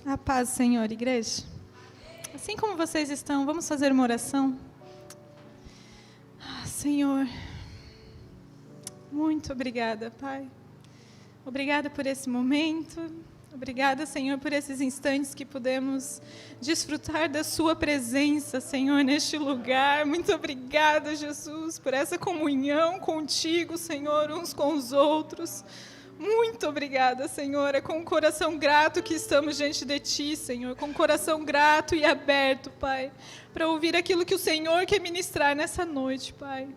A paz, Senhor, igreja. Assim como vocês estão, vamos fazer uma oração. Senhor, muito obrigada, Pai. Obrigada por esse momento. Obrigada, Senhor, por esses instantes que pudemos desfrutar da sua presença, Senhor, neste lugar. Muito obrigada, Jesus, por essa comunhão contigo, Senhor, uns com os outros. Muito obrigada, Senhor. É com o coração grato que estamos diante de Ti, Senhor. Com o coração grato e aberto, Pai, para ouvir aquilo que o Senhor quer ministrar nessa noite, Pai.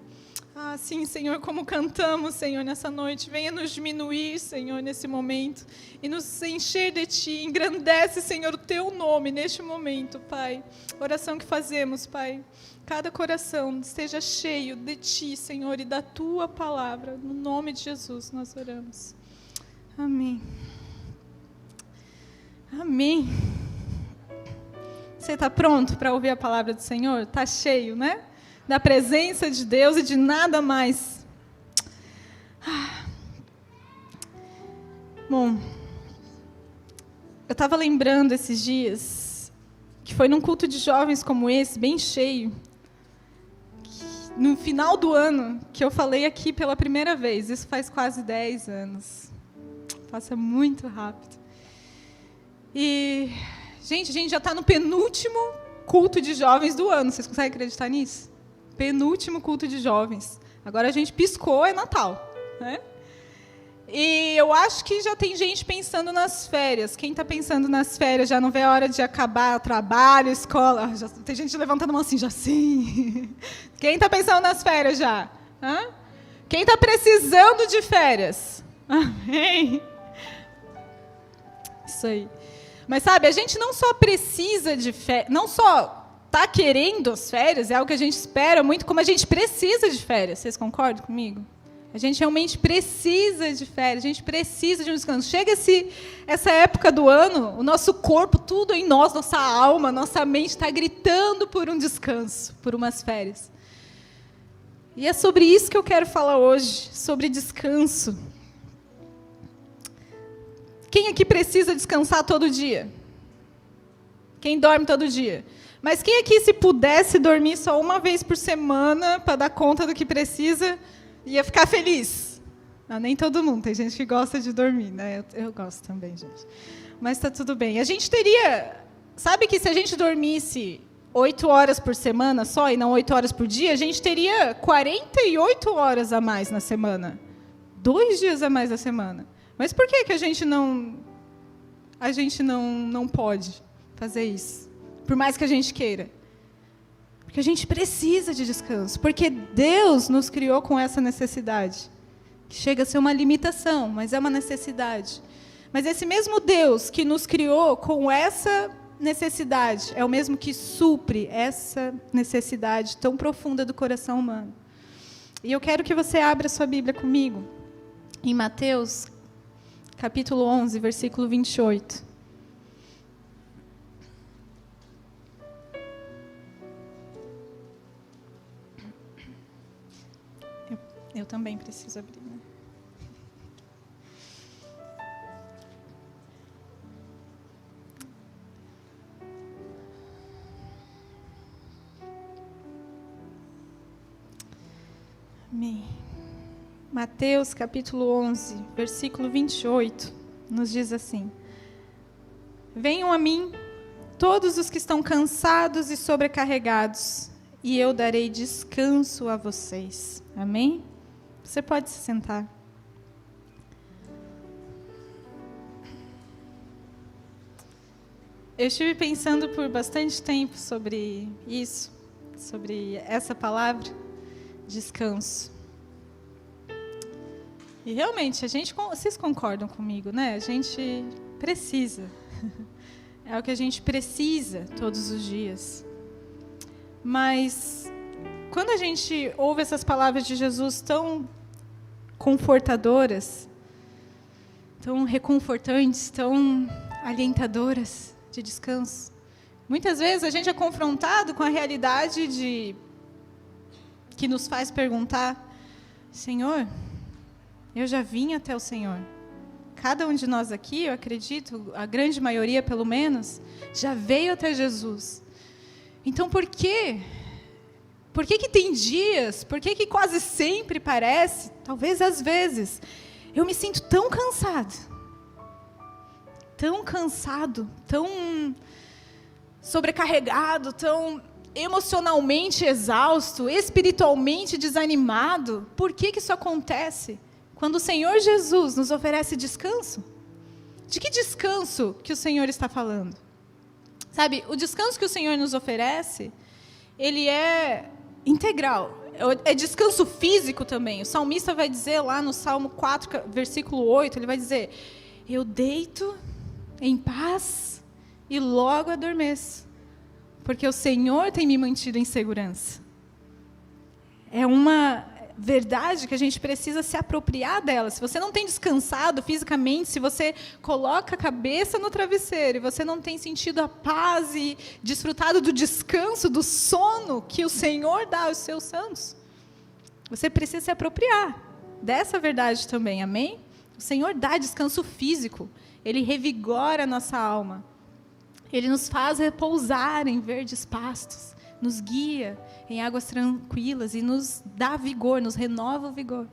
Sim, Senhor, como cantamos, Senhor, nessa noite. Venha nos diminuir, Senhor, nesse momento. E nos encher de Ti. Engrandece, Senhor, o Teu nome neste momento, Pai. Oração que fazemos, Pai. Cada coração esteja cheio de Ti, Senhor, e da Tua palavra. No nome de Jesus nós oramos. Amém. Amém. Você está pronto para ouvir a palavra do Senhor? Está cheio, né? Da presença de Deus e de nada mais. Bom, eu estava lembrando esses dias que foi num culto de jovens como esse, bem cheio, no final do ano, que eu falei aqui pela primeira vez. Isso faz quase 10 anos. Passa muito rápido. E, gente, a gente já está no penúltimo culto de jovens do ano. Vocês conseguem acreditar nisso? Penúltimo culto de jovens. Agora a gente piscou, é Natal, né? E eu acho que já tem gente pensando nas férias. Quem está pensando nas férias já não vê a hora de acabar trabalho, escola. Já, tem gente levantando a mão assim, já sim. Quem está pensando nas férias já? Quem está precisando de férias? Amém. Isso aí. Mas sabe, a gente não só precisa de férias, não só está querendo as férias, é algo que a gente espera muito, como a gente precisa de férias. Vocês concordam comigo? A gente realmente precisa de férias, a gente precisa de um descanso. Chega essa época do ano, o nosso corpo, tudo em nós, nossa alma, nossa mente está gritando por um descanso, por umas férias. E é sobre isso que eu quero falar hoje, sobre descanso. Quem aqui precisa descansar todo dia? Quem dorme todo dia? Mas quem aqui, se pudesse dormir só uma vez por semana para dar conta do que precisa, ia ficar feliz? Nem todo mundo, tem gente que gosta de dormir, né? Eu gosto também, gente. Mas está tudo bem. A gente teria... Sabe que se a gente dormisse 8 horas por semana só, e não 8 horas por dia, a gente teria 48 horas a mais na semana. 2 dias a mais na semana. Mas por que a gente não pode fazer isso? Por mais que a gente queira. Porque a gente precisa de descanso. Porque Deus nos criou com essa necessidade. Que chega a ser uma limitação, mas é uma necessidade. Mas esse mesmo Deus que nos criou com essa necessidade é o mesmo que supre essa necessidade tão profunda do coração humano. E eu quero que você abra sua Bíblia comigo em Mateus capítulo 11, versículo 28. Eu também preciso abrir, né? Amém. Mateus, capítulo 11, versículo 28, nos diz assim: Venham a mim, todos os que estão cansados e sobrecarregados, e eu darei descanso a vocês. Amém? Você pode se sentar. Eu estive pensando por bastante tempo sobre isso, sobre essa palavra, descanso. E realmente, vocês concordam comigo, né? A gente precisa. É o que a gente precisa todos os dias. Mas, quando a gente ouve essas palavras de Jesus tão confortadoras, tão reconfortantes, tão alentadoras de descanso, muitas vezes a gente é confrontado com a realidade que nos faz perguntar: Senhor, eu já vim até o Senhor, cada um de nós aqui, eu acredito, a grande maioria pelo menos, já veio até Jesus. Então por quê? Por que tem dias, por que quase sempre parece, talvez às vezes, eu me sinto tão cansado, tão sobrecarregado, tão emocionalmente exausto, espiritualmente desanimado? Por que isso acontece? Quando o Senhor Jesus nos oferece descanso? De que descanso que o Senhor está falando? Sabe, o descanso que o Senhor nos oferece, ele é integral. É descanso físico também. O salmista vai dizer lá no Salmo 4, versículo 8, ele vai dizer: eu deito em paz e logo adormeço, porque o Senhor tem me mantido em segurança. É uma verdade que a gente precisa se apropriar dela. Se você não tem descansado fisicamente, se você coloca a cabeça no travesseiro e você não tem sentido a paz e desfrutado do descanso, do sono que o Senhor dá aos seus santos, você precisa se apropriar dessa verdade também, amém? O Senhor dá descanso físico, Ele revigora a nossa alma, Ele nos faz repousar em verdes pastos, nos guia em águas tranquilas e nos dá vigor, nos renova o vigor.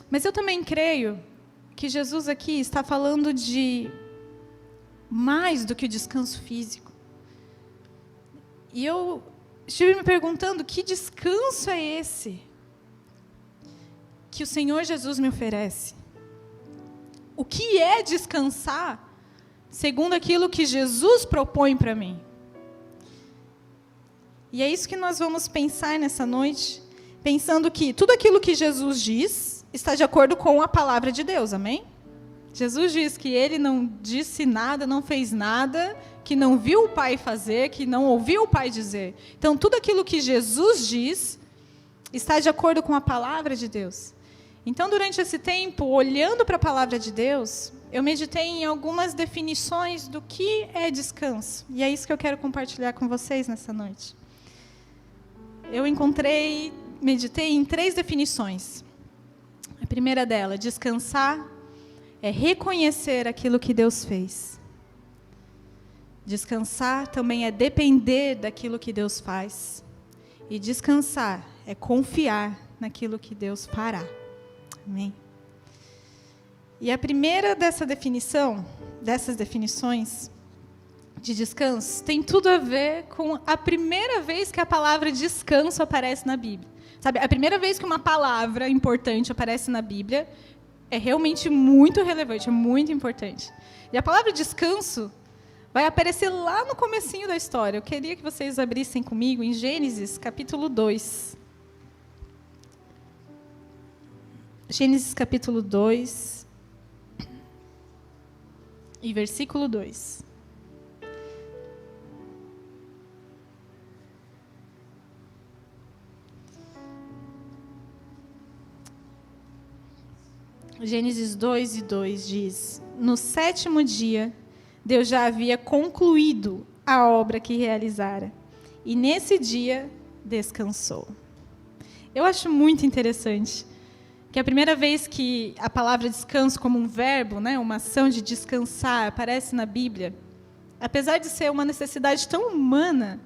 Mas eu também creio que Jesus aqui está falando de mais do que o descanso físico. E eu estive me perguntando, que descanso é esse que o Senhor Jesus me oferece? O que é descansar segundo aquilo que Jesus propõe para mim? E é isso que nós vamos pensar nessa noite, pensando que tudo aquilo que Jesus diz está de acordo com a palavra de Deus, amém? Jesus diz que Ele não disse nada, não fez nada, que não viu o Pai fazer, que não ouviu o Pai dizer. Então, tudo aquilo que Jesus diz está de acordo com a palavra de Deus. Então, durante esse tempo, olhando para a palavra de Deus, eu meditei em algumas definições do que é descanso. E é isso que eu quero compartilhar com vocês nessa noite. Eu meditei em 3 definições. A primeira dela, descansar é reconhecer aquilo que Deus fez. Descansar também é depender daquilo que Deus faz. E descansar é confiar naquilo que Deus fará. Amém? E a primeira dessas definições de descanso tem tudo a ver com a primeira vez que a palavra descanso aparece na Bíblia. Sabe, a primeira vez que uma palavra importante aparece na Bíblia é realmente muito relevante, é muito importante. E a palavra descanso vai aparecer lá no comecinho da história. Eu queria que vocês abrissem comigo em Gênesis, capítulo 2. Gênesis, capítulo 2, e versículo 2. Gênesis 2 e 2 diz: no 7º dia, Deus já havia concluído a obra que realizara, e nesse dia descansou. Eu acho muito interessante que a primeira vez que a palavra descanso como um verbo, né, uma ação de descansar, aparece na Bíblia, apesar de ser uma necessidade tão humana,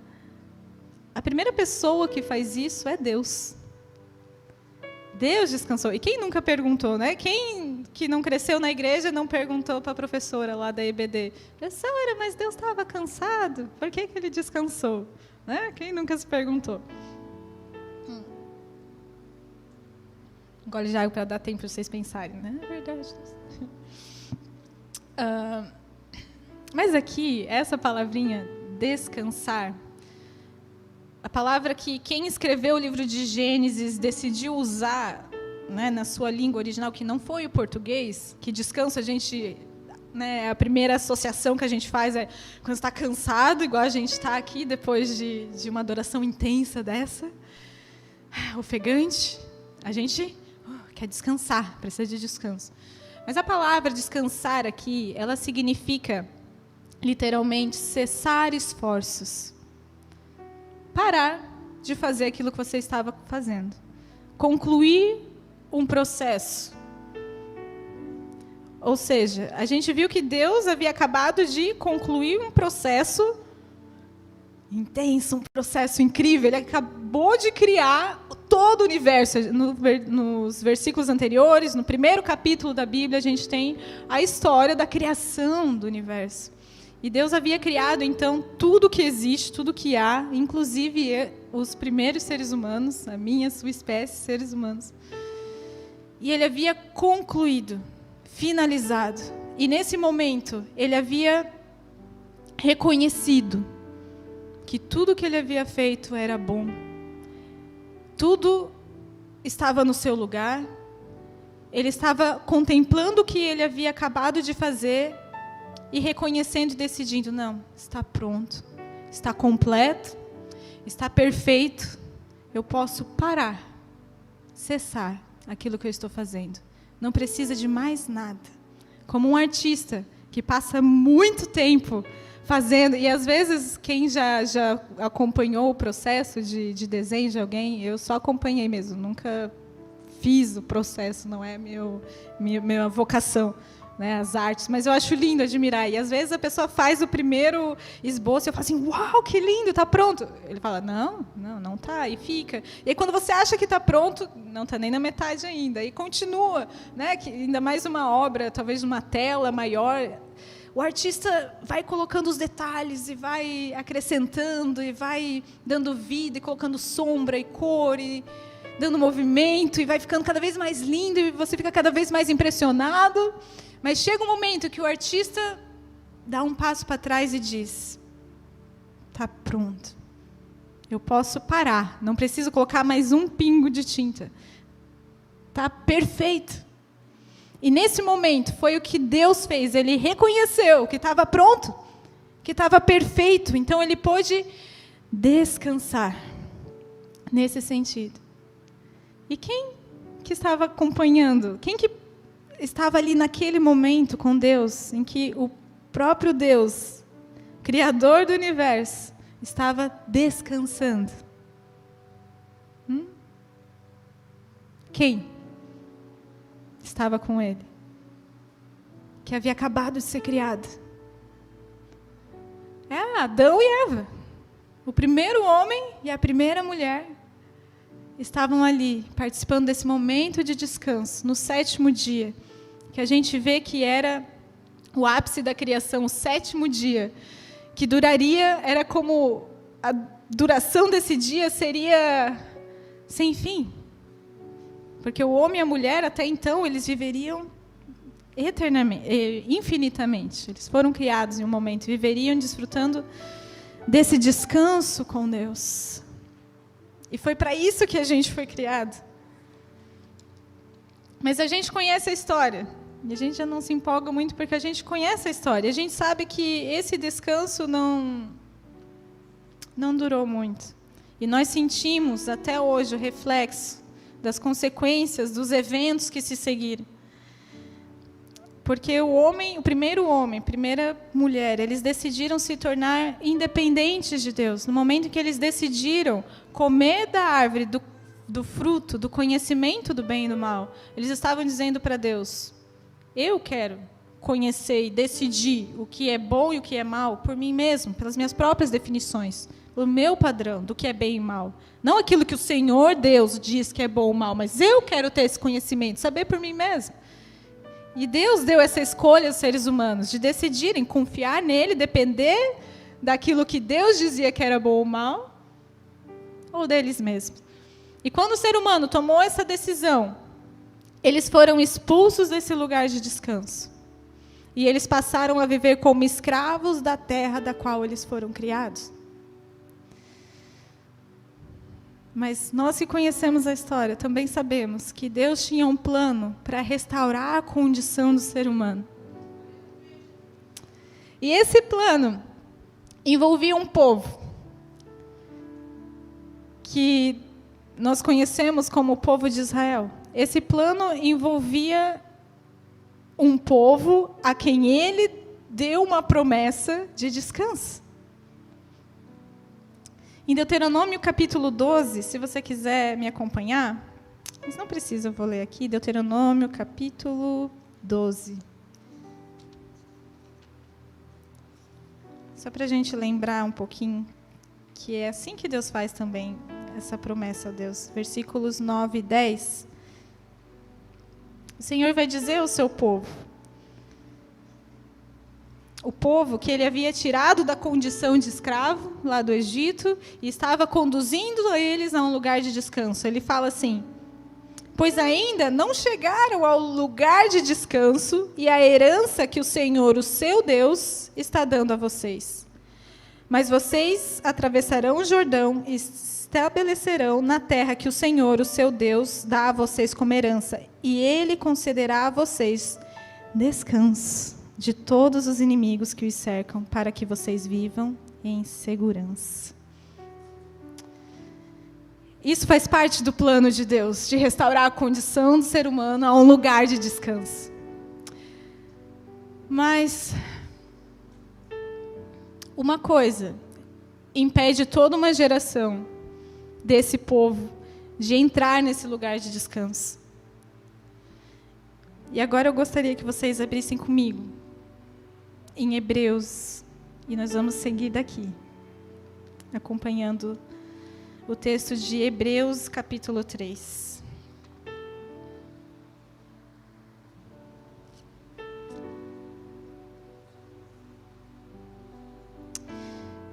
a primeira pessoa que faz isso é Deus. Deus descansou. E quem nunca perguntou, né? Quem que não cresceu na igreja não perguntou para a professora lá da EBD: professora, mas Deus estava cansado, por que Ele descansou? Né? Quem nunca se perguntou? Um gole de água para dar tempo para vocês pensarem, né? É verdade. Mas aqui, essa palavrinha, descansar, a palavra que quem escreveu o livro de Gênesis decidiu usar, né, na sua língua original, que não foi o português, que descanso a gente, né, a primeira associação que a gente faz é quando está cansado, igual a gente está aqui, depois de uma adoração intensa dessa, ofegante, a gente quer descansar, precisa de descanso. Mas a palavra descansar aqui, ela significa, literalmente, cessar esforços. Parar de fazer aquilo que você estava fazendo. Concluir um processo. Ou seja, a gente viu que Deus havia acabado de concluir um processo intenso, um processo incrível. Ele acabou de criar todo o universo. Nos versículos anteriores, no primeiro capítulo da Bíblia, a gente tem a história da criação do universo. E Deus havia criado, então, tudo que existe, tudo que há, inclusive os primeiros seres humanos, a minha, a sua espécie, seres humanos. E Ele havia concluído, finalizado. E nesse momento, Ele havia reconhecido que tudo que Ele havia feito era bom. Tudo estava no seu lugar. Ele estava contemplando o que Ele havia acabado de fazer e reconhecendo e decidindo, não, está pronto, está completo, está perfeito. Eu posso parar, cessar aquilo que eu estou fazendo. Não precisa de mais nada. Como um artista que passa muito tempo fazendo, e às vezes quem já acompanhou o processo de desenho de alguém, eu só acompanhei mesmo, nunca fiz o processo, não é minha vocação, né, as artes, mas eu acho lindo admirar. E às vezes a pessoa faz o primeiro esboço e eu falo assim, uau, que lindo, está pronto. Ele fala, não está, e fica. E aí quando você acha que está pronto, não está nem na metade ainda, e continua, né, que ainda mais uma obra, talvez uma tela maior. O artista vai colocando os detalhes e vai acrescentando e vai dando vida e colocando sombra e cor e dando movimento e vai ficando cada vez mais lindo e você fica cada vez mais impressionado. Mas chega um momento que o artista dá um passo para trás e diz, está pronto. Eu posso parar, não preciso colocar mais um pingo de tinta. Está perfeito. E nesse momento foi o que Deus fez. Ele reconheceu que estava pronto, que estava perfeito. Então ele pôde descansar nesse sentido. E quem que estava acompanhando? Quem que estava ali naquele momento com Deus, em que o próprio Deus, Criador do universo, estava descansando? Quem estava com ele? Que havia acabado de ser criado. É Adão e Eva. O primeiro homem e a primeira mulher estavam ali, participando desse momento de descanso, no 7º dia, que a gente vê que era o ápice da criação, o 7º dia, que duraria, era como a duração desse dia seria sem fim. Porque o homem e a mulher, até então, eles viveriam eternamente, infinitamente. Eles foram criados em um momento, viveriam desfrutando desse descanso com Deus. E foi para isso que a gente foi criado. Mas a gente conhece a história. E a gente já não se empolga muito porque a gente conhece a história. A gente sabe que esse descanso não durou muito. E nós sentimos até hoje o reflexo das consequências dos eventos que se seguiram. Porque o primeiro homem, primeira mulher, eles decidiram se tornar independentes de Deus. No momento em que eles decidiram comer da árvore, do fruto, do conhecimento do bem e do mal, eles estavam dizendo para Deus, eu quero conhecer e decidir o que é bom e o que é mal por mim mesmo, pelas minhas próprias definições, o meu padrão do que é bem e mal. Não aquilo que o Senhor Deus diz que é bom ou mal, mas eu quero ter esse conhecimento, saber por mim mesmo. E Deus deu essa escolha aos seres humanos, de decidirem confiar nele, depender daquilo que Deus dizia que era bom ou mal, ou deles mesmos. E quando o ser humano tomou essa decisão, eles foram expulsos desse lugar de descanso. E eles passaram a viver como escravos da terra da qual eles foram criados. Mas nós que conhecemos a história, também sabemos que Deus tinha um plano para restaurar a condição do ser humano. E esse plano envolvia um povo que nós conhecemos como o povo de Israel. Esse plano envolvia um povo a quem ele deu uma promessa de descanso. Em Deuteronômio capítulo 12, se você quiser me acompanhar, mas não precisa, eu vou ler aqui, Deuteronômio capítulo 12. Só para a gente lembrar um pouquinho que é assim que Deus faz também essa promessa a Deus. Versículos 9 e 10. O Senhor vai dizer ao seu povo, o povo que ele havia tirado da condição de escravo lá do Egito e estava conduzindo eles a um lugar de descanso. Ele fala assim: pois ainda não chegaram ao lugar de descanso e à herança que o Senhor, o seu Deus, está dando a vocês. Mas vocês atravessarão o Jordão e estabelecerão na terra que o Senhor, o seu Deus, dá a vocês como herança, e Ele concederá a vocês descanso de todos os inimigos que os cercam, para que vocês vivam em segurança. Isso faz parte do plano de Deus, de restaurar a condição do ser humano a um lugar de descanso. Mas uma coisa impede toda uma geração desse povo de entrar nesse lugar de descanso. E agora eu gostaria que vocês abrissem comigo em Hebreus, e nós vamos seguir daqui, acompanhando o texto de Hebreus, capítulo 3.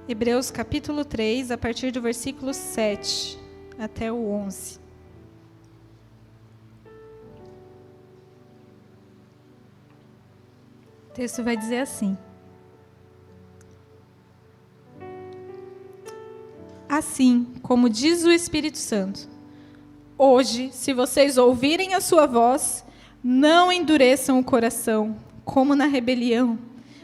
Hebreus, capítulo 3, a partir do versículo 7 até o 11. O texto vai dizer assim: assim como diz o Espírito Santo, hoje, se vocês ouvirem a sua voz, não endureçam o coração, como na rebelião,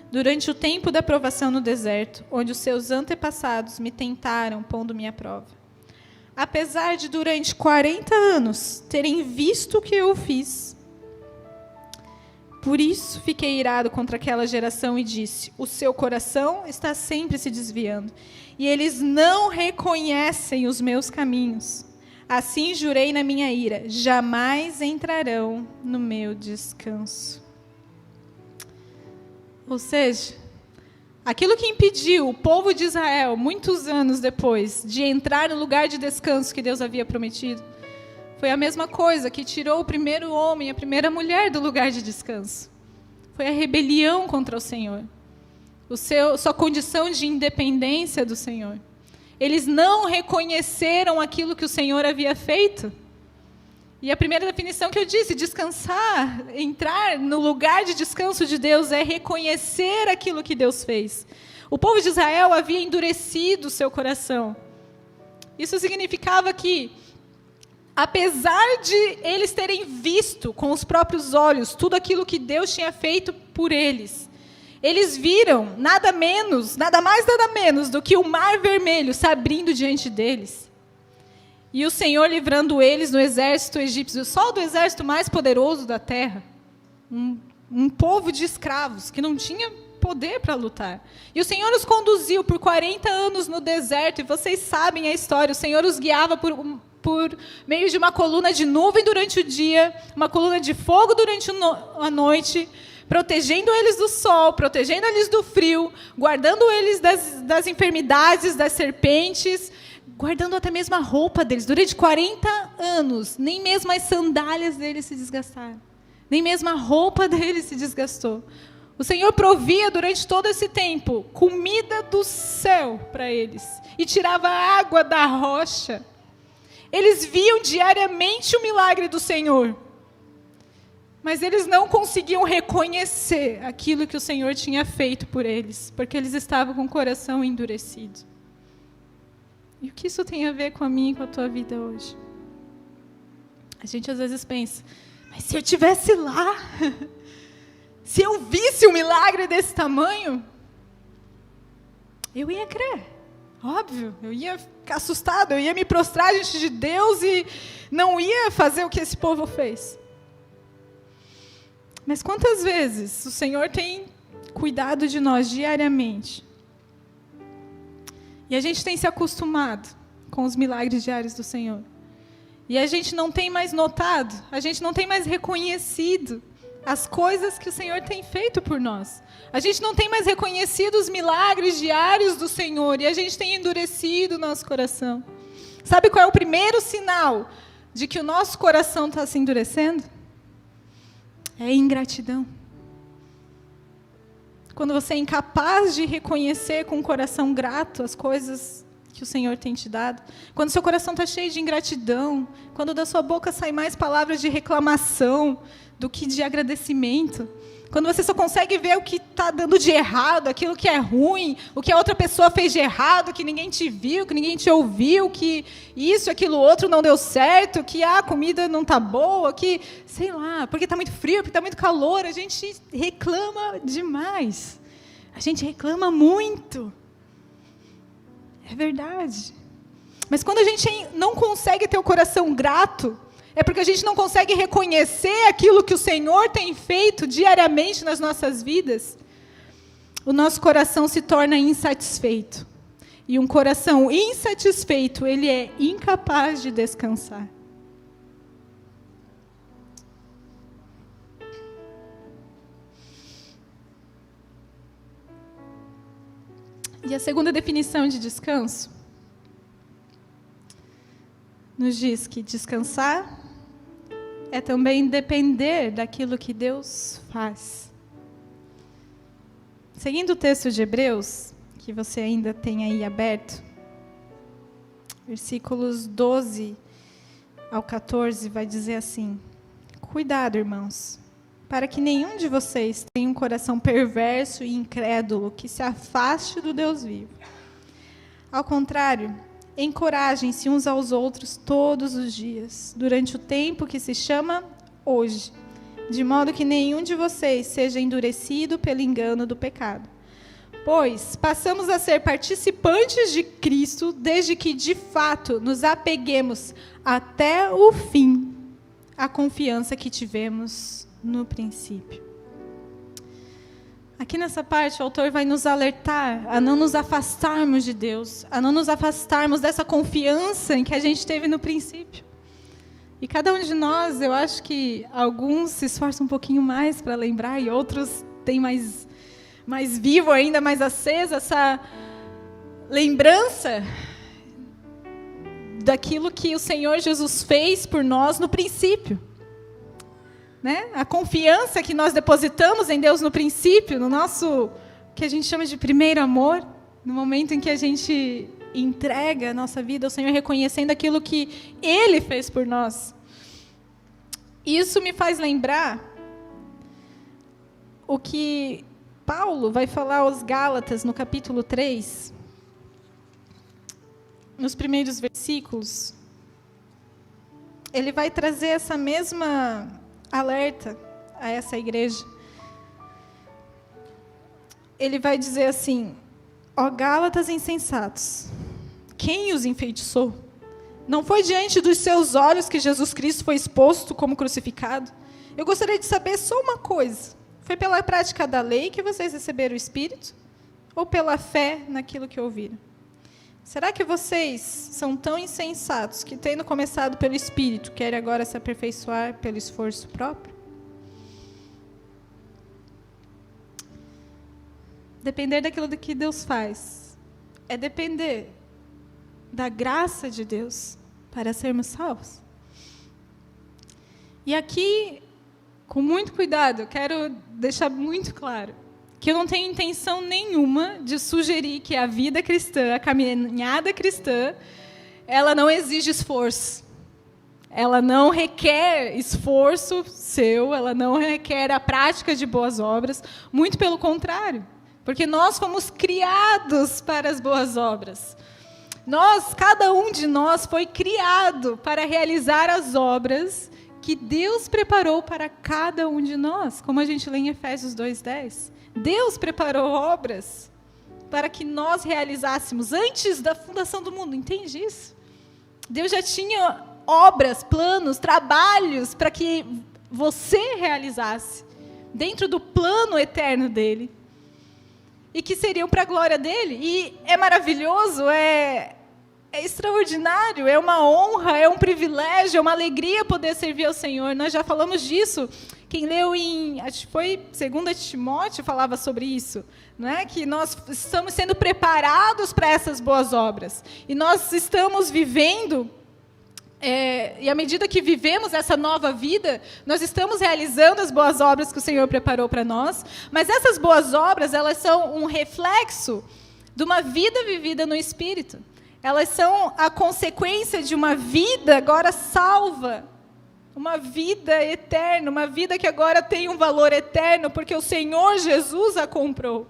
durante o tempo da provação no deserto, onde os seus antepassados me tentaram, pondo-me à prova. Apesar de, durante 40 anos, terem visto o que eu fiz, por isso fiquei irado contra aquela geração e disse: o seu coração está sempre se desviando, e eles não reconhecem os meus caminhos. Assim jurei na minha ira: jamais entrarão no meu descanso. Ou seja, aquilo que impediu o povo de Israel, muitos anos depois, de entrar no lugar de descanso que Deus havia prometido, foi a mesma coisa que tirou o primeiro homem e a primeira mulher do lugar de descanso. Foi a rebelião contra o Senhor. Sua condição de independência do Senhor. Eles não reconheceram aquilo que o Senhor havia feito. E a primeira definição que eu disse, descansar, entrar no lugar de descanso de Deus, é reconhecer aquilo que Deus fez. O povo de Israel havia endurecido o seu coração. Isso significava que, apesar de eles terem visto com os próprios olhos tudo aquilo que Deus tinha feito por eles, eles viram nada mais, nada menos do que o Mar Vermelho se abrindo diante deles. E o Senhor livrando eles do exército egípcio, só do exército mais poderoso da terra. Um povo de escravos que não tinha poder para lutar. E o Senhor os conduziu por 40 anos no deserto, e vocês sabem a história. O Senhor os guiava por meio de uma coluna de nuvem durante o dia, uma coluna de fogo durante a noite, protegendo eles do sol, protegendo eles do frio, guardando eles das enfermidades, das serpentes, guardando até mesmo a roupa deles. Durante 40 anos, nem mesmo as sandálias deles se desgastaram. Nem mesmo a roupa deles se desgastou. O Senhor provia durante todo esse tempo comida do céu para eles. E tirava água da rocha. Eles viam diariamente o milagre do Senhor. Mas eles não conseguiam reconhecer aquilo que o Senhor tinha feito por eles. Porque eles estavam com o coração endurecido. E o que isso tem a ver com a minha e com a tua vida hoje? A gente às vezes pensa, mas se eu estivesse lá, se eu visse um milagre desse tamanho, eu ia crer. Óbvio, eu ia ficar assustado, eu ia me prostrar diante de Deus e não ia fazer o que esse povo fez. Mas quantas vezes o Senhor tem cuidado de nós diariamente? E a gente tem se acostumado com os milagres diários do Senhor. E a gente não tem mais notado, a gente não tem mais reconhecido as coisas que o Senhor tem feito por nós. A gente não tem mais reconhecido os milagres diários do Senhor, e a gente tem endurecido o nosso coração. Sabe qual é o primeiro sinal de que o nosso coração está se endurecendo? É a ingratidão. Quando você é incapaz de reconhecer com o coração grato as coisas que o Senhor tem te dado, quando seu coração está cheio de ingratidão, quando da sua boca saem mais palavras de reclamação do que de agradecimento, quando você só consegue ver o que está dando de errado, aquilo que é ruim, o que a outra pessoa fez de errado, que ninguém te viu, que ninguém te ouviu, que isso, aquilo, outro não deu certo, que a comida não está boa, que, sei lá, porque está muito frio, porque está muito calor, a gente reclama demais. A gente reclama muito. É verdade. Mas quando a gente não consegue ter o coração grato, é porque a gente não consegue reconhecer aquilo que o Senhor tem feito diariamente nas nossas vidas. O nosso coração se torna insatisfeito. E um coração insatisfeito, ele é incapaz de descansar. E a segunda definição de descanso nos diz que descansar é também depender daquilo que Deus faz. Seguindo o texto de Hebreus, que você ainda tem aí aberto, versículos 12 ao 14, vai dizer assim: cuidado, irmãos, para que nenhum de vocês tenha um coração perverso e incrédulo que se afaste do Deus vivo. Ao contrário, encorajem-se uns aos outros todos os dias, durante o tempo que se chama hoje, de modo que nenhum de vocês seja endurecido pelo engano do pecado. Pois passamos a ser participantes de Cristo desde que, de fato, nos apeguemos até o fim à confiança que tivemos no princípio. Aqui nessa parte, o autor vai nos alertar a não nos afastarmos de Deus, a não nos afastarmos dessa confiança em que a gente teve no princípio. E cada um de nós, eu acho que alguns se esforçam um pouquinho mais para lembrar e outros têm mais vivo ainda, mais acesa essa lembrança daquilo que o Senhor Jesus fez por nós no princípio. Né? A confiança que nós depositamos em Deus no princípio, no nosso, que a gente chama de primeiro amor, no momento em que a gente entrega a nossa vida ao Senhor, reconhecendo aquilo que Ele fez por nós. Isso me faz lembrar o que Paulo vai falar aos Gálatas no capítulo 3, nos primeiros versículos. Ele vai trazer essa mesma alerta a essa igreja. Ele vai dizer assim: ó Gálatas insensatos, quem os enfeitiçou? Não foi diante dos seus olhos que Jesus Cristo foi exposto como crucificado? Eu gostaria de saber só uma coisa: foi pela prática da lei que vocês receberam o Espírito? Ou pela fé naquilo que ouviram? Será que vocês são tão insensatos que, tendo começado pelo Espírito, querem agora se aperfeiçoar pelo esforço próprio? Depender daquilo que Deus faz é depender da graça de Deus para sermos salvos. E aqui, com muito cuidado, eu quero deixar muito claro que eu não tenho intenção nenhuma de sugerir que a vida cristã, a caminhada cristã, ela não exige esforço. Ela não requer esforço seu, ela não requer a prática de boas obras, muito pelo contrário, porque nós fomos criados para as boas obras. Cada um de nós foi criado para realizar as obras que Deus preparou para cada um de nós, como a gente lê em Efésios 2:10. Deus preparou obras para que nós realizássemos antes da fundação do mundo, entende isso? Deus já tinha obras, planos, trabalhos para que você realizasse dentro do plano eterno dele e que seriam para a glória dele. E é maravilhoso, é extraordinário, é uma honra, é um privilégio, é uma alegria poder servir ao Senhor. Nós já falamos disso, Quem leu acho que foi 2 Timóteo, falava sobre isso, não é? Que nós estamos sendo preparados para essas boas obras. E nós estamos vivendo, e à medida que vivemos essa nova vida, nós estamos realizando as boas obras que o Senhor preparou para nós. Mas essas boas obras, elas são um reflexo de uma vida vivida no Espírito. Elas são a consequência de uma vida agora salva, uma vida eterna, uma vida que agora tem um valor eterno, porque o Senhor Jesus a comprou.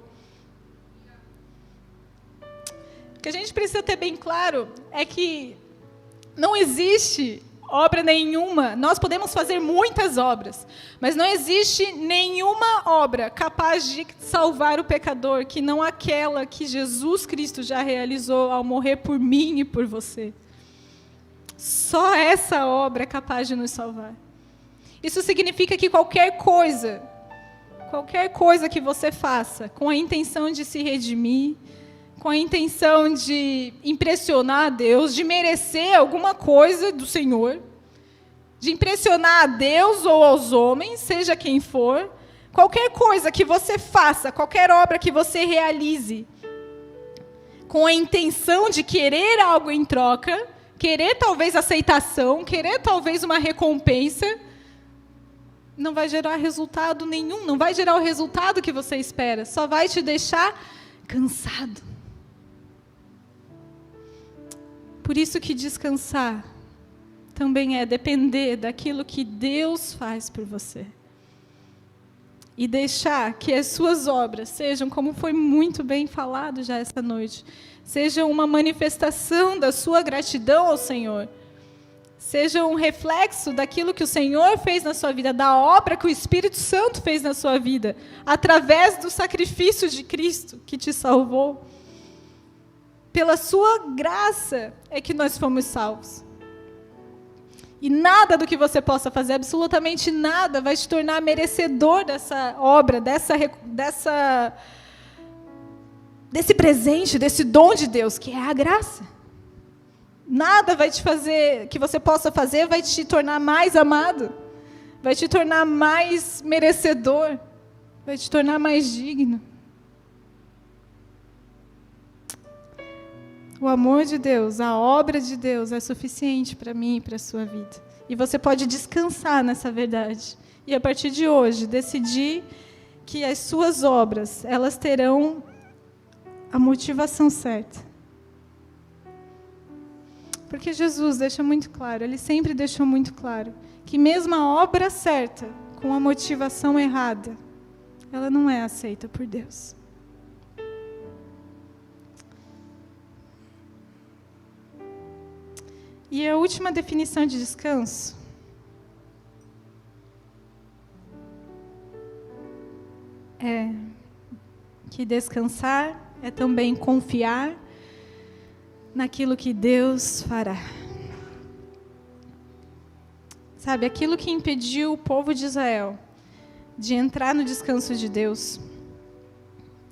O que a gente precisa ter bem claro é que não existe obra nenhuma. Nós podemos fazer muitas obras, mas não existe nenhuma obra capaz de salvar o pecador que não aquela que Jesus Cristo já realizou ao morrer por mim e por você. Só essa obra é capaz de nos salvar. Isso significa que qualquer coisa que você faça com a intenção de se redimir, com a intenção de impressionar a Deus, de merecer alguma coisa do Senhor, de impressionar a Deus ou aos homens, seja quem for, qualquer coisa que você faça, qualquer obra que você realize, com a intenção de querer algo em troca, querer talvez aceitação, querer talvez uma recompensa, não vai gerar resultado nenhum, não vai gerar o resultado que você espera, só vai te deixar cansado. Por isso que descansar também é depender daquilo que Deus faz por você. E deixar que as suas obras sejam, como foi muito bem falado já esta noite, seja uma manifestação da sua gratidão ao Senhor. Seja um reflexo daquilo que o Senhor fez na sua vida, da obra que o Espírito Santo fez na sua vida, através do sacrifício de Cristo que te salvou. Pela sua graça é que nós fomos salvos. E nada do que você possa fazer, absolutamente nada, vai te tornar merecedor dessa obra, desse presente, desse dom de Deus, que é a graça. Nada vai te fazer, que você possa fazer, vai te tornar mais amado, vai te tornar mais merecedor, vai te tornar mais digno. O amor de Deus, a obra de Deus é suficiente para mim e para a sua vida. E você pode descansar nessa verdade. E a partir de hoje, decidir que as suas obras, elas terão a motivação certa. Porque Jesus deixa muito claro, ele sempre deixou muito claro, que mesmo a obra certa, com a motivação errada, ela não é aceita por Deus. E a última definição de descanso é que descansar é também confiar naquilo que Deus fará. Sabe, aquilo que impediu o povo de Israel de entrar no descanso de Deus,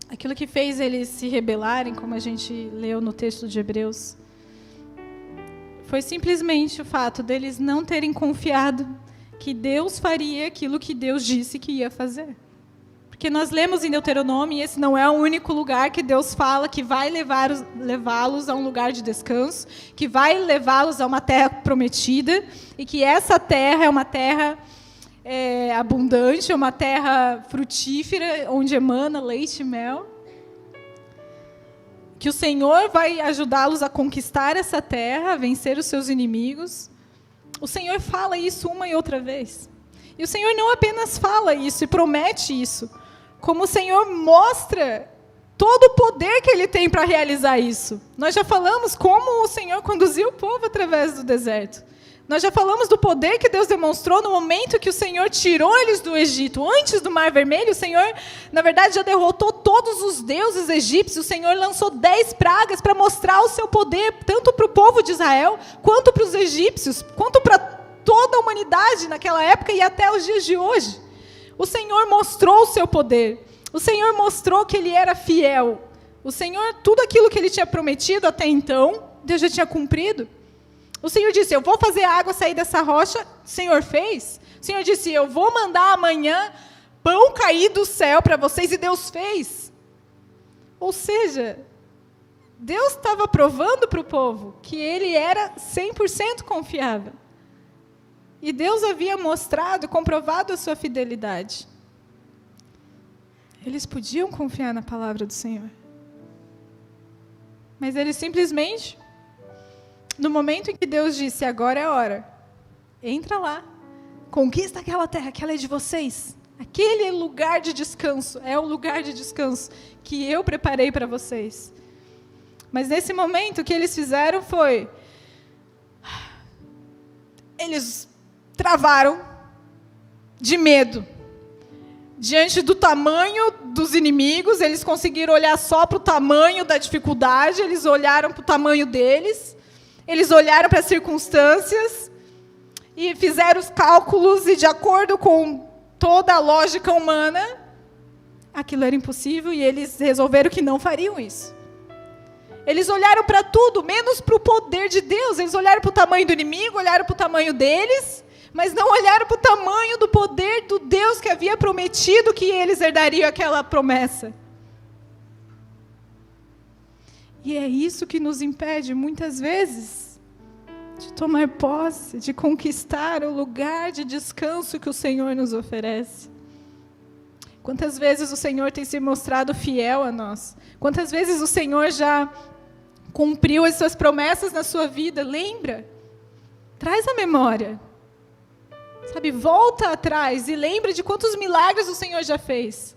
aquilo que fez eles se rebelarem, como a gente leu no texto de Hebreus, foi simplesmente o fato deles não terem confiado que Deus faria aquilo que Deus disse que ia fazer. Porque nós lemos em Deuteronômio, e esse não é o único lugar que Deus fala que vai levá-los a um lugar de descanso, que vai levá-los a uma terra prometida, e que essa terra é uma terra abundante, é uma terra frutífera, onde emana leite e mel. Que o Senhor vai ajudá-los a conquistar essa terra, a vencer os seus inimigos. O Senhor fala isso uma e outra vez. E o Senhor não apenas fala isso e promete isso, como o Senhor mostra todo o poder que Ele tem para realizar isso. Nós já falamos como o Senhor conduziu o povo através do deserto. Nós já falamos do poder que Deus demonstrou no momento que o Senhor tirou eles do Egito. Antes do Mar Vermelho, o Senhor, na verdade, já derrotou todos os deuses egípcios. O Senhor lançou 10 pragas para mostrar o seu poder, tanto para o povo de Israel, quanto para os egípcios, quanto para toda a humanidade naquela época e até os dias de hoje. O Senhor mostrou o seu poder. O Senhor mostrou que Ele era fiel. O Senhor, tudo aquilo que Ele tinha prometido até então, Deus já tinha cumprido. O Senhor disse, eu vou fazer a água sair dessa rocha. O Senhor fez. O O Senhor disse, eu vou mandar amanhã pão cair do céu para vocês, e Deus fez. Ou seja, Deus estava provando para o povo que ele era 100% confiável. E Deus havia mostrado, comprovado a sua fidelidade. Eles podiam confiar na palavra do Senhor. Mas eles simplesmente, no momento em que Deus disse, agora é a hora, entra lá, conquista aquela terra, aquela é de vocês. Aquele lugar de descanso, é o lugar de descanso que eu preparei para vocês. Mas nesse momento, o que eles fizeram foi, eles travaram de medo. Diante do tamanho dos inimigos, eles conseguiram olhar só para o tamanho da dificuldade, eles olharam para o tamanho deles, eles olharam para as circunstâncias e fizeram os cálculos, e de acordo com toda a lógica humana, aquilo era impossível, e eles resolveram que não fariam isso. Eles olharam para tudo, menos para o poder de Deus. Eles olharam para o tamanho do inimigo, olharam para o tamanho deles, mas não olharam para o tamanho do poder do Deus que havia prometido que eles herdariam aquela promessa. E é isso que nos impede, muitas vezes, de tomar posse, de conquistar o lugar de descanso que o Senhor nos oferece. Quantas vezes o Senhor tem se mostrado fiel a nós? Quantas vezes o Senhor já cumpriu as suas promessas na sua vida? Lembra? Traz a memória. Sabe, volta atrás e lembra de quantos milagres o Senhor já fez.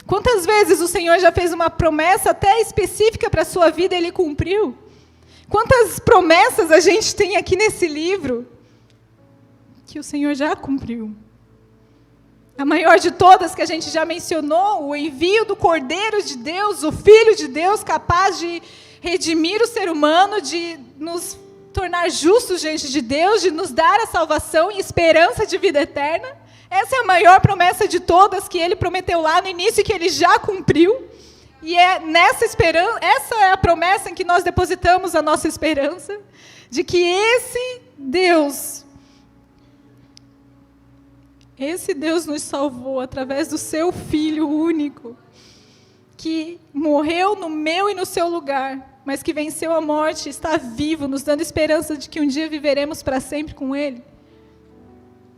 Quantas vezes o Senhor já fez uma promessa até específica para a sua vida e Ele cumpriu? Quantas promessas a gente tem aqui nesse livro que o Senhor já cumpriu? A maior de todas que a gente já mencionou, o envio do Cordeiro de Deus, o Filho de Deus, capaz de redimir o ser humano, de nos tornar justos diante de Deus, de nos dar a salvação e esperança de vida eterna. Essa é a maior promessa de todas que Ele prometeu lá no início e que Ele já cumpriu. E é nessa esperança, essa é a promessa em que nós depositamos a nossa esperança, de que esse Deus nos salvou através do seu Filho único, que morreu no meu e no seu lugar, mas que venceu a morte, está vivo, nos dando esperança de que um dia viveremos para sempre com Ele.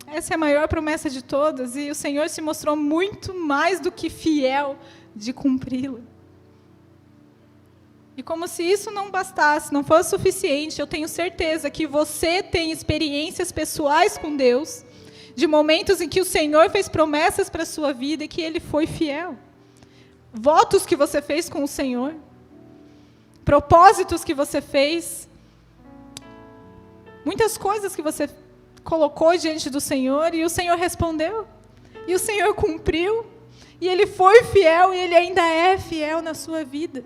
Essa é a maior promessa de todas, e o Senhor se mostrou muito mais do que fiel de cumpri-la. E como se isso não bastasse, não fosse suficiente, eu tenho certeza que você tem experiências pessoais com Deus, de momentos em que o Senhor fez promessas para a sua vida e que Ele foi fiel. Votos que você fez com o Senhor, propósitos que você fez, muitas coisas que você colocou diante do Senhor e o Senhor respondeu, e o Senhor cumpriu, e Ele foi fiel e Ele ainda é fiel na sua vida.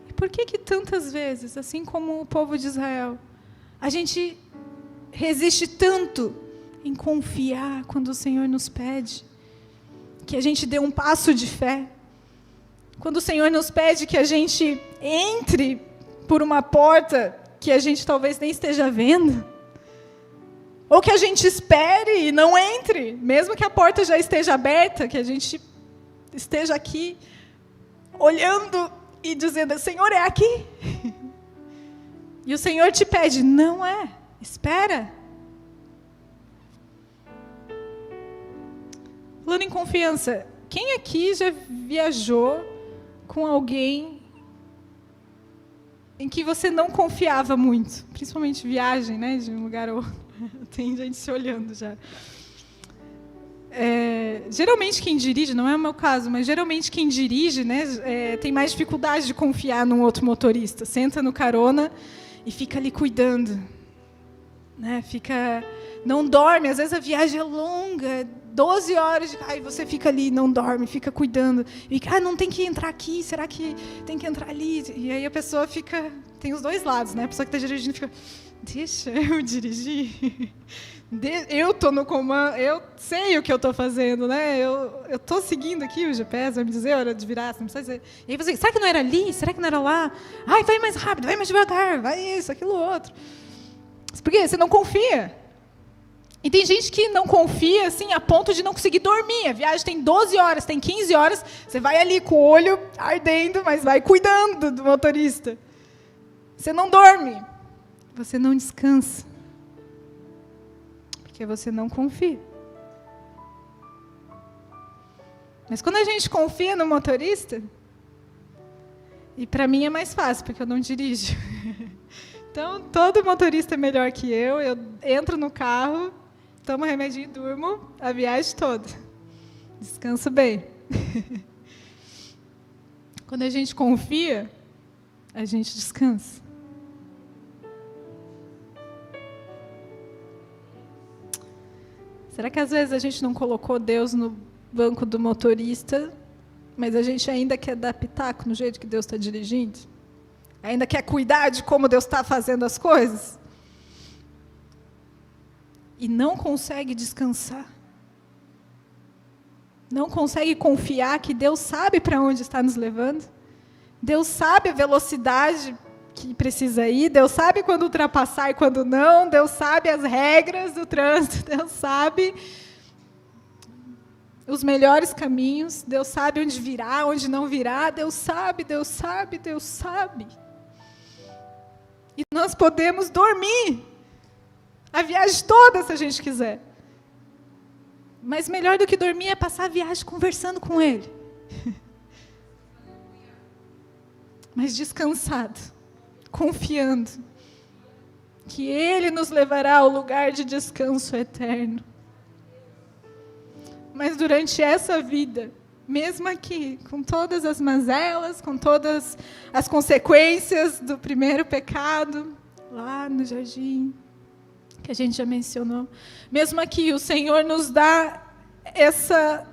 E por que tantas vezes, assim como o povo de Israel, a gente resiste tanto em confiar quando o Senhor nos pede que a gente dê um passo de fé? Quando o Senhor nos pede que a gente entre por uma porta que a gente talvez nem esteja vendo, ou que a gente espere e não entre, mesmo que a porta já esteja aberta, que a gente esteja aqui olhando e dizendo, Senhor, é aqui. E o Senhor te pede, não é, espera. Falando em confiança, quem aqui já viajou com alguém em que você não confiava muito? Principalmente viagem, né, de um lugar a outro. Tem gente se olhando já. Geralmente quem dirige, não é o meu caso, mas geralmente quem dirige, né, tem mais dificuldade de confiar num outro motorista. Senta no carona e fica ali cuidando. Né, não dorme, às vezes a viagem é longa, 12 horas, aí você fica ali, não dorme, fica cuidando. E não tem que entrar aqui, será que tem que entrar ali? E aí a pessoa fica, tem os dois lados, né? A pessoa que está dirigindo fica, deixa eu dirigir. Eu estou no comando, eu sei o que eu estou fazendo, né? Eu estou seguindo aqui o GPS, vai me dizer a hora de virar, não precisa dizer. E aí você, será que não era ali? Será que não era lá? Ai, vai mais rápido, vai mais devagar, vai isso, aquilo outro. Por quê? Você não confia. E tem gente que não confia, assim, a ponto de não conseguir dormir. A viagem tem 12 horas, tem 15 horas. Você vai ali com o olho ardendo, mas vai cuidando do motorista. Você não dorme. Você não descansa. Porque você não confia. Mas quando a gente confia no motorista, e para mim é mais fácil, porque eu não dirijo. Então, todo motorista é melhor que eu entro no carro, tomo remédio e durmo a viagem toda. Descanso bem. Quando a gente confia, a gente descansa. Será que às vezes a gente não colocou Deus no banco do motorista, mas a gente ainda quer dar pitaco no jeito que Deus está dirigindo? Ainda quer cuidar de como Deus está fazendo as coisas? E não consegue descansar. Não consegue confiar que Deus sabe para onde está nos levando. Deus sabe a velocidade que precisa ir. Deus sabe quando ultrapassar e quando não. Deus sabe as regras do trânsito. Deus sabe os melhores caminhos. Deus sabe onde virá, onde não virá. Deus sabe, Deus sabe, Deus sabe. E nós podemos dormir a viagem toda, se a gente quiser. Mas melhor do que dormir é passar a viagem conversando com Ele. Mas descansado, confiando que Ele nos levará ao lugar de descanso eterno. Mas durante essa vida, mesmo aqui, com todas as mazelas, com todas as consequências do primeiro pecado, lá no jardim, que a gente já mencionou, mesmo aqui, o Senhor nos dá essa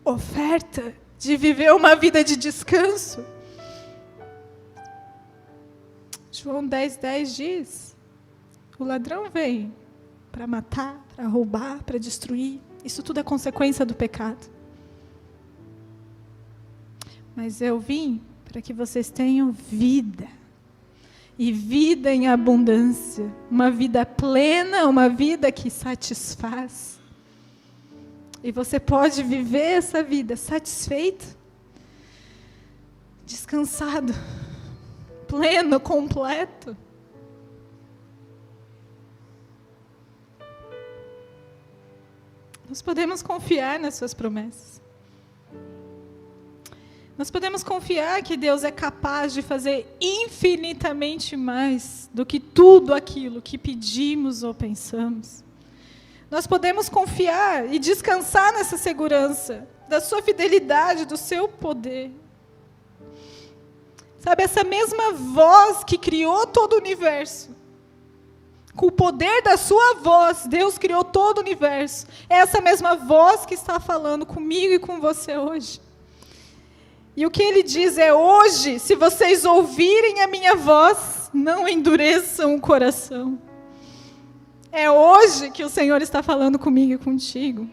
oferta de viver uma vida de descanso. João 10:10 diz: o ladrão vem para matar, para roubar, para destruir. Isso tudo é consequência do pecado. Mas eu vim para que vocês tenham vida. E vida em abundância. Uma vida plena, uma vida que satisfaz. E você pode viver essa vida satisfeito, descansado, pleno, completo. Nós podemos confiar nas suas promessas. Nós podemos confiar que Deus é capaz de fazer infinitamente mais do que tudo aquilo que pedimos ou pensamos. Nós podemos confiar e descansar nessa segurança da sua fidelidade, do seu poder. Sabe, essa mesma voz que criou todo o universo, com o poder da sua voz, Deus criou todo o universo. É essa mesma voz que está falando comigo e com você hoje. E o que ele diz é: hoje, se vocês ouvirem a minha voz, não endureçam o coração. É hoje que o Senhor está falando comigo e contigo.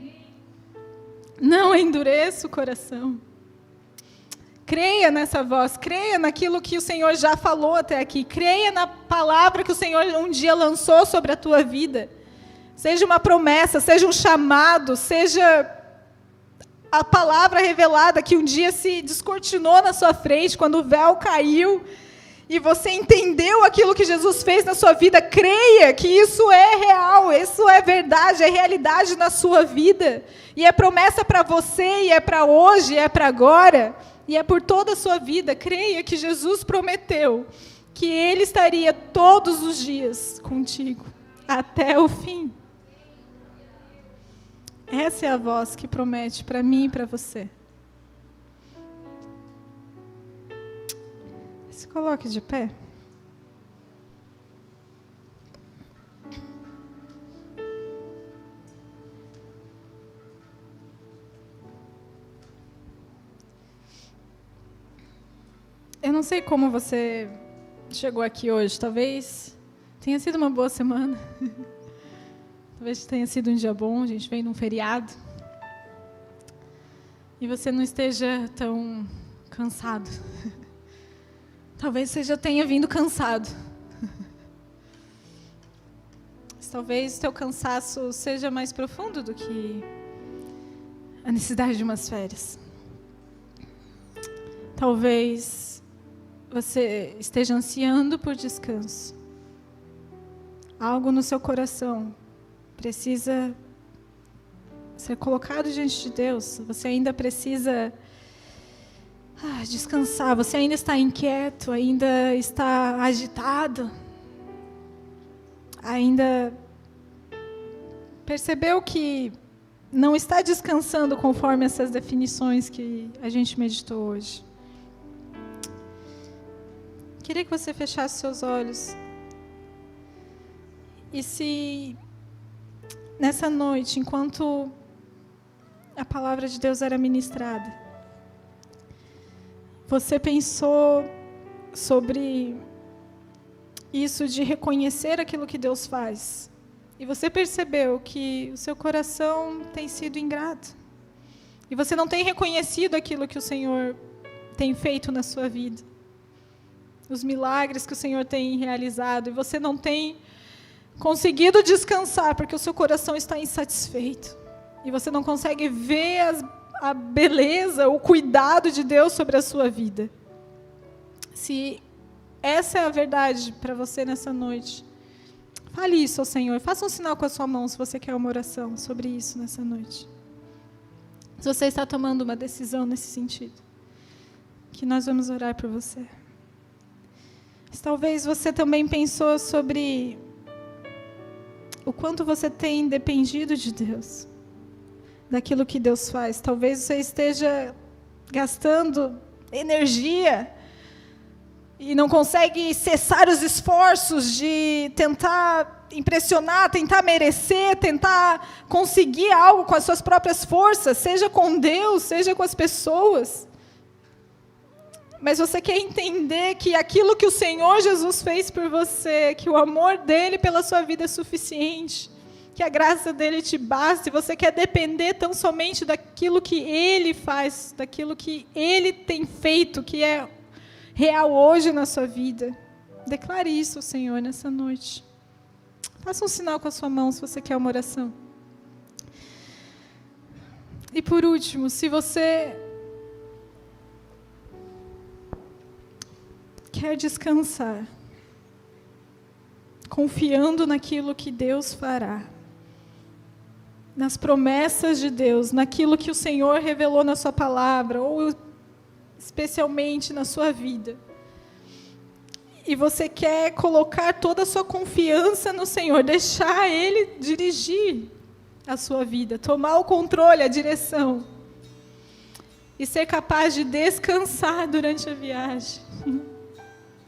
Não endureça o coração. Creia nessa voz, creia naquilo que o Senhor já falou até aqui, creia na palavra que o Senhor um dia lançou sobre a tua vida. Seja uma promessa, seja um chamado, seja a palavra revelada que um dia se descortinou na sua frente, quando o véu caiu, e você entendeu aquilo que Jesus fez na sua vida. Creia que isso é real, isso é verdade, é realidade na sua vida. E é promessa para você, e é para hoje, e é para agora. E é por toda a sua vida. Creia que Jesus prometeu que Ele estaria todos os dias contigo, até o fim. Essa é a voz que promete para mim e para você. Se coloque de pé. Eu não sei como você chegou aqui hoje. Talvez tenha sido uma boa semana. Talvez tenha sido um dia bom. A gente veio num feriado. E você não esteja tão cansado. Talvez você já tenha vindo cansado. talvez o teu cansaço seja mais profundo do que a necessidade de umas férias. Talvez você esteja ansiando por descanso. Algo no seu coração precisa ser colocado diante de Deus. Você ainda precisa descansar. Você ainda está inquieto, ainda está agitado. Ainda percebeu que não está descansando conforme essas definições que a gente meditou hoje. Queria que você fechasse seus olhos. E se nessa noite, enquanto a palavra de Deus era ministrada, você pensou sobre isso de reconhecer aquilo que Deus faz, e você percebeu que o seu coração tem sido ingrato, e você não tem reconhecido aquilo que o Senhor tem feito na sua vida, os milagres que o Senhor tem realizado, e você não tem conseguido descansar, porque o seu coração está insatisfeito, e você não consegue ver a beleza, o cuidado de Deus sobre a sua vida. Se essa é a verdade para você nessa noite, fale isso ao Senhor. Faça um sinal com a sua mão se você quer uma oração sobre isso nessa noite. Se você está tomando uma decisão nesse sentido, que nós vamos orar por você. Mas talvez você também pensou sobre o quanto você tem dependido de Deus, daquilo que Deus faz. Talvez você esteja gastando energia e não consegue cessar os esforços de tentar impressionar, tentar merecer, tentar conseguir algo com as suas próprias forças, seja com Deus, seja com as pessoas. Mas você quer entender que aquilo que o Senhor Jesus fez por você, que o amor dele pela sua vida é suficiente, que a graça dele te basta, e você quer depender tão somente daquilo que ele faz, daquilo que ele tem feito, que é real hoje na sua vida. Declare isso ao Senhor nessa noite. Faça um sinal com a sua mão se você quer uma oração. E por último, se você quer descansar, confiando naquilo que Deus fará, nas promessas de Deus, naquilo que o Senhor revelou na sua palavra, ou especialmente na sua vida, e você quer colocar toda a sua confiança no Senhor, deixar Ele dirigir a sua vida, tomar o controle, a direção, e ser capaz de descansar durante a viagem,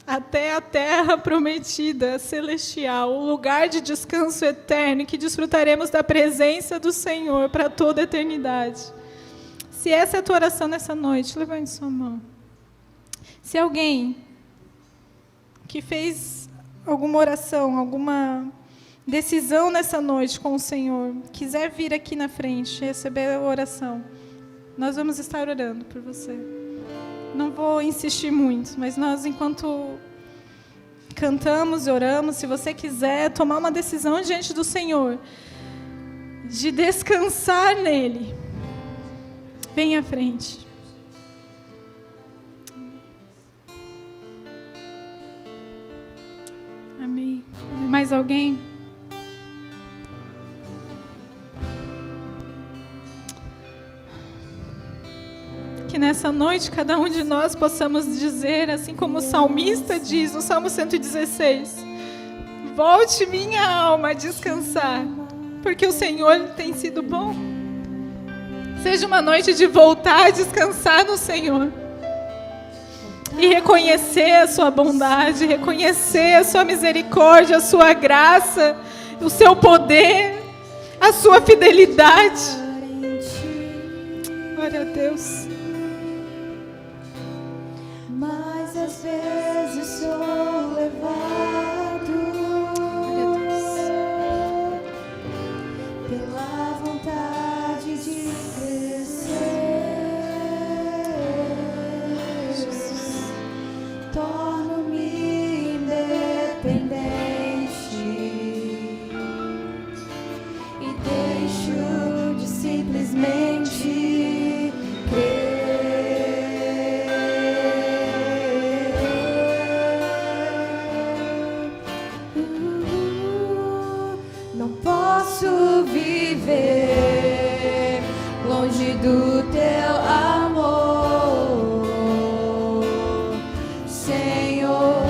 até a terra prometida, celestial, o lugar de descanso eterno, que desfrutaremos da presença do Senhor para toda a eternidade. Se essa é a tua oração nessa noite, levante sua mão. Se alguém que fez alguma oração, alguma decisão nessa noite com o Senhor, quiser vir aqui na frente, receber a oração, nós vamos estar orando por você. Não vou insistir muito, mas nós, enquanto cantamos e oramos, se você quiser tomar uma decisão diante do Senhor, de descansar nele, vem à frente. Amém. Mais alguém? Que nessa noite cada um de nós possamos dizer, assim como o salmista diz no Salmo 116, volte minha alma a descansar, porque o Senhor tem sido bom. Seja uma noite de voltar a descansar no Senhor e reconhecer a sua bondade, reconhecer a sua misericórdia, a sua graça, o seu poder, a sua fidelidade. Glória a Deus. Mas às vezes sou levado pela vontade de torno-me independente do teu amor, Senhor.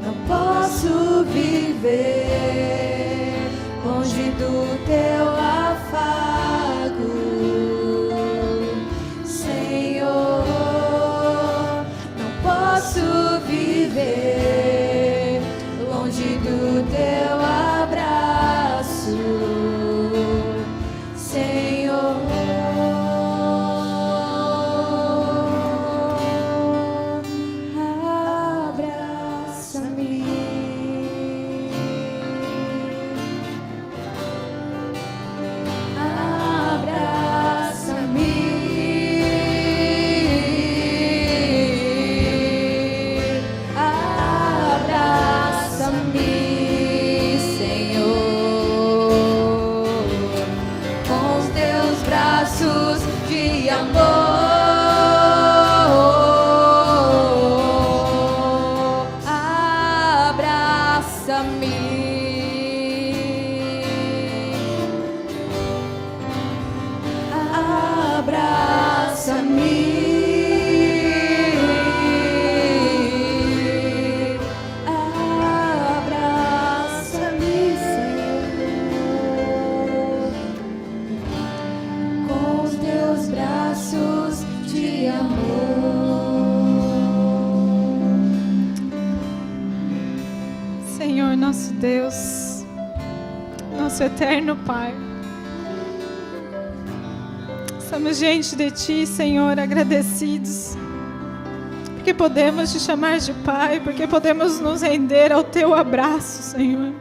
Não posso viver longe do teu afago, Senhor. Não posso viver longe do teu abraço, Senhor. Abraça-me, abraça-me, Senhor, com os teus braços de amor. Abraça-me, abraça-me, abraça-me, Senhor, com os teus braços de amor. Senhor, nosso Deus, nosso eterno Pai, estamos diante de Ti, Senhor, agradecidos, porque podemos Te chamar de Pai, porque podemos nos render ao Teu abraço, Senhor.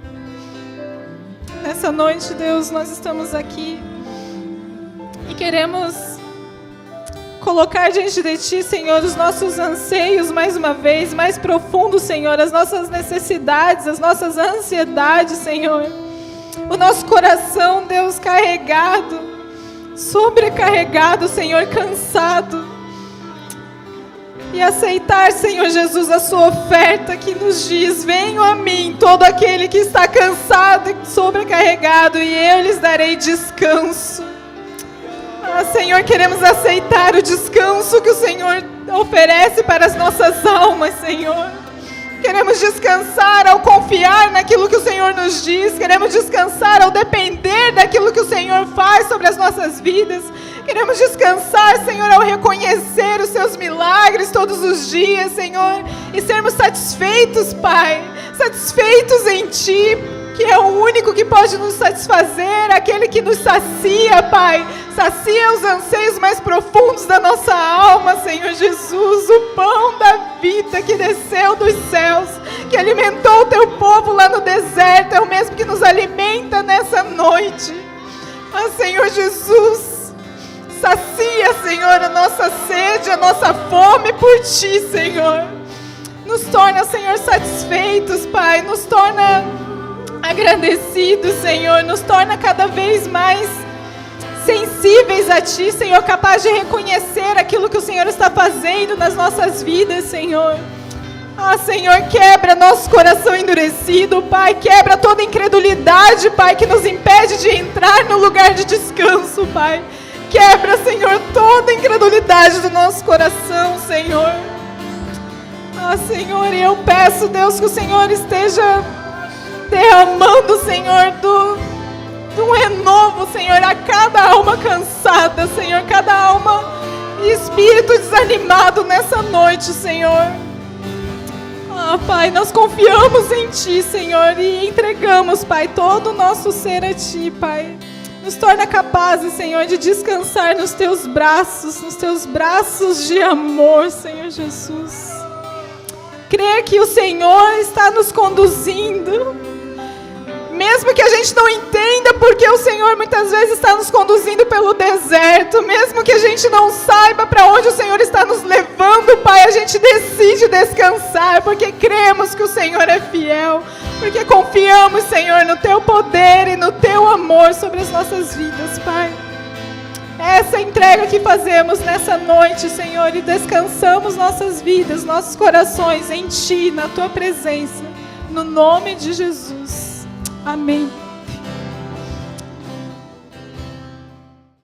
Nessa noite, Deus, nós estamos aqui e queremos colocar diante de Ti, Senhor, os nossos anseios mais uma vez, mais profundos, Senhor, as nossas necessidades, as nossas ansiedades, Senhor. O nosso coração, Deus, carregado, sobrecarregado, Senhor, cansado. E aceitar, Senhor Jesus, a Sua oferta que nos diz: venham a mim, todo aquele que está cansado e sobrecarregado, e eu lhes darei descanso. Ah, Senhor, queremos aceitar o descanso que o Senhor oferece para as nossas almas, Senhor. Queremos descansar ao confiar naquilo que o Senhor nos diz. Queremos descansar ao depender daquilo que o Senhor faz sobre as nossas vidas. Queremos descansar, Senhor, ao reconhecer os Seus milagres todos os dias, Senhor. E sermos satisfeitos, Pai. Satisfeitos em Ti, que é o único que pode nos satisfazer, aquele que nos sacia, Pai. Sacia os anseios mais profundos da nossa alma, Senhor Jesus. O pão da vida que desceu dos céus, que alimentou o Teu povo lá no deserto, é o mesmo que nos alimenta nessa noite. Ah, Senhor Jesus, sacia, Senhor, a nossa sede, a nossa fome por Ti, Senhor. Nos torna, Senhor, satisfeitos, Pai. Nos torna agradecidos, Senhor. Nos torna cada vez mais sensíveis a Ti, Senhor, capaz de reconhecer aquilo que o Senhor está fazendo nas nossas vidas, Senhor. Ah, Senhor, quebra nosso coração endurecido, Pai. Quebra toda incredulidade, Pai, que nos impede de entrar no lugar de descanso, Pai. Quebra, Senhor, toda incredulidade do nosso coração, Senhor. Ah, Senhor, eu peço, Deus, que o Senhor esteja derramando, Senhor, do um renovo, Senhor, a cada alma cansada, Senhor, cada alma e espírito desanimado nessa noite, Senhor. Ah, Pai, nós confiamos em Ti, Senhor, e entregamos, Pai, todo o nosso ser a Ti, Pai. Nos torna capazes, Senhor, de descansar nos Teus braços de amor, Senhor Jesus. Crer que o Senhor está nos conduzindo, mesmo que a gente não entenda porque o Senhor muitas vezes está nos conduzindo pelo deserto, mesmo que a gente não saiba para onde o Senhor está nos levando, Pai, a gente decide descansar, porque cremos que o Senhor é fiel, porque confiamos, Senhor, no Teu poder e no Teu amor sobre as nossas vidas, Pai. Essa entrega que fazemos nessa noite, Senhor, e descansamos nossas vidas, nossos corações em Ti, na Tua presença, no nome de Jesus. Amém.